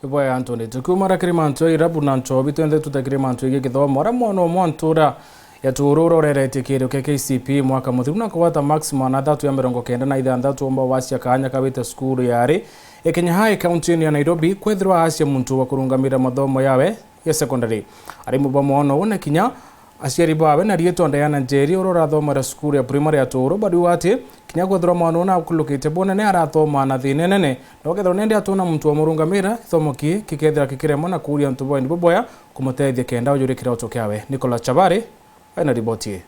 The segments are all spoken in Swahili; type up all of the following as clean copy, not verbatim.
Boya Antoni tukumara Kirimanto irabu na nchobi twende tutakirimanto ige kithomo ara mwana mwantura ya tururo rerete kero ke KCP mwaka muthiru na kwata maximum na 396 omba wasya kanya kabite skuru yari Kenya High County ya Nairobi kwethirwa asya muntu wa kurungamira mathomo yawe ya secondary ari mubomo ono una kinya aciari bawe na rieto Diana Njeri urora thoma ra skuru ya primary ya turu bari wati kinya kwethirwa mwana una akulukite bonene arathoma na thine nene nokethirwa nende atuna muntu wa murungamira thomo kikethira kikiremo na kuria ntu boy boya kumutethia kenda ujurikira utokiawe Nicola Chabari ana riboti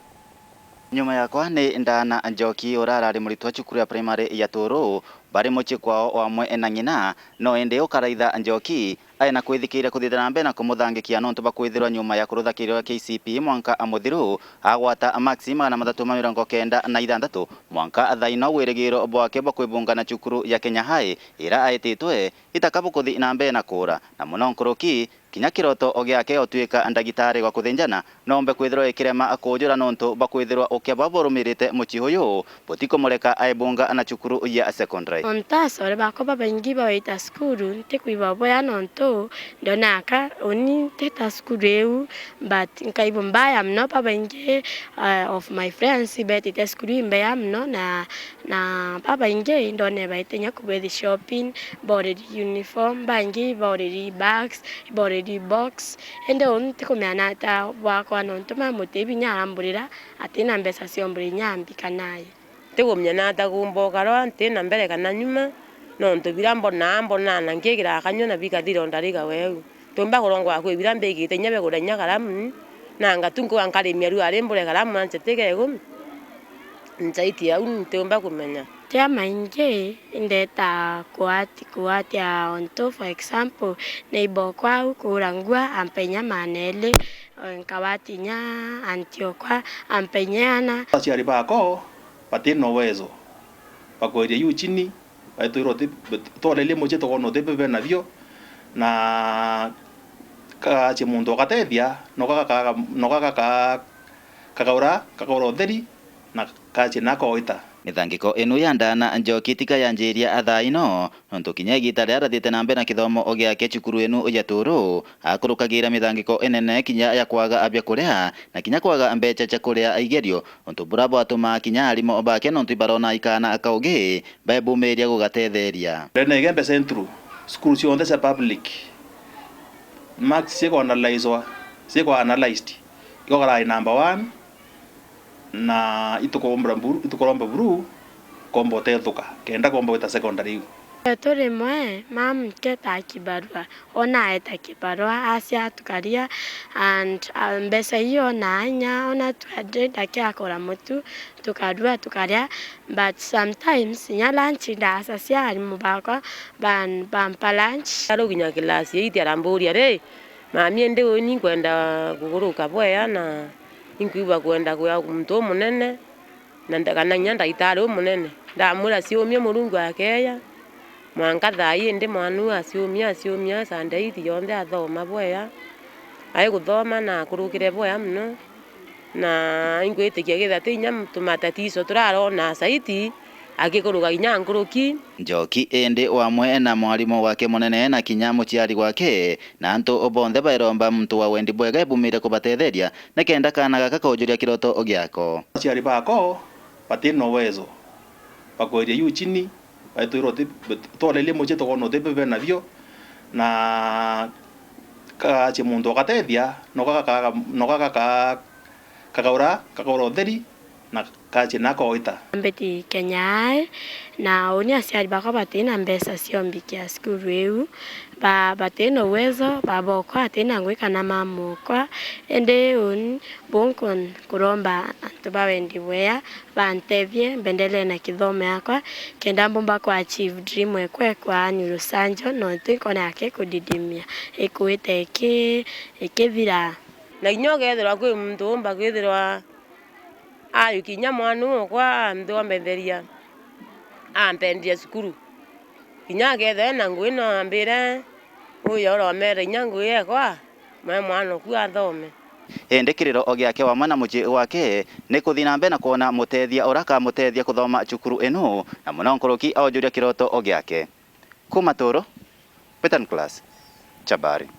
nyuma yakwa ni Ndana Njoki urarari muritwa cukuru ya primary ya turu bari muci kwao wamwe na ngina no ende ukaraitha Njoki aina kwithikira kuthithira na mbere na kumuthangikia nontu bakwithirwa nyuma ya kuruthakirwa KCP mwanka amuthiru agwata maxima na 396 mwanka thaino wirigiro bwake bakwibungana cukuru ya Kenya High ira aititwe itakabukuthi na mbere na kura na muno nkuruki kinya kiroto ogiake otuika ndagitari gwa kuthinjana nombe kwithirwa ikirema akujura nontu bakwithirwa ukiababorumirite muci huyu botiko mureka aibunga na cukuru ya secondary ontasore bakoba bengi baita skuru ntikwiba boya nontu ndonaka oni teta skuru eu but nkaibo mbaya mno pa bengi of my friends bet it skuru mbaya mno na papa inge ndone baitenya kubethi shopping body uniform bangi body bags body box ende on tikomeana ta wakwa nontu mamutebi nyaramburira atina mbesa siomburi nyambi kanaye tegomnyana ta gumboka ro antina mbere kana nyuma nontu birambo na ngigira akanyona bikathiro ndariga weu tumba kurongwa kwe birambe igite nyabe kurenya karamu na ngatungu ankarimia ru arembure karamu anchetegego nzaiti au tumba kumenya tia mainge indeta kuati ya onto for example neighbor kwa kurangua ampenya manele nkawati nya Antioquia ampenyana aciari bako patino uwezo bakoirie yu chini baitwiro tolele moche tokono tebe navyo na kache mundu akatethia nokaka kakaura theri na kache nakoita mithangiko inu ya Ndana Njoki tika yanjiria athaino nontu kinya igita ria rathite na mbere na kithomo ogiake cukuru inu ya turu akurukagira mithangiko enene kinya ya kwaga abia kuria na kinya kwaga mbeca cha kuria igerio nontu burabo atuma kinya arimo bake nontu ibarona ikana akaugi baibumiria gugatetheria rene gembe centru skuru cionthe cia public max siko analyzed igogara number 1 na itukoromba buru kombo tethuka kenda kombo ita secondary tore mwe mam keta kibarua ona eta kibarua asia tukaria and mbesa hiyo na anya ona 200 akia akora mutu tukadua tukaria but sometimes nya lunch da asasia ari mubako ban lunch aro ginya klasi iti aramburia re mami ende oni kwenda kuguruka boya na inkuiba kwenda kwa mtu munene na ndakana nyanda itaro munene ndamura ciumie murungu akeya mwanka thai ndi mwanu aciumia sande ithi yonde athoma boya ai guthoma na kurukire boya mno na ingwitikia githati nya tumatatizo turarona saiti agikuruga inya nkuruki Njoki ende wamwe na mwalimu wake munene na kinya muciari gwake na antu obonthe bairomba muntu wa wendi bwega ibumire kubatetheria na kenda kana gaka kujuria kiroto ogiako aciari bako patino uwezo bakoirie yu chini baitwiro tolele moche tokono tebe navyo na kache mundu akatethia nokaka kakaura theri na kache nakoita mbeti Kenya na oni aciari bako batina mbesa ciombikia skuru eu batena uwezo baboko atena ngwika na mamukwa ende un bonkon kuromba antuba wendi wea bantevye bendele na kithomo yakwa kenda mbomba kwa achieve dream ekwe kwa Nyurusanjo no tiko na yake kudidimia ekuite ekevira na inyoge thira kwi muntu mba kwithirwa ayu kinya mwanu kwa ndo mbetheria ampendia skuru kinya gethe na ngwino ambire uyo ro mere nyangu yekwa mwana ku athome endekiriro ogiake wa mwana muci wake ni kuthina mbere na kuona mutethia uraka mutethia kuthoma cukuru enu na muno nkuruki aujuria kiroto ogiake kuma toro Petan class Chabari.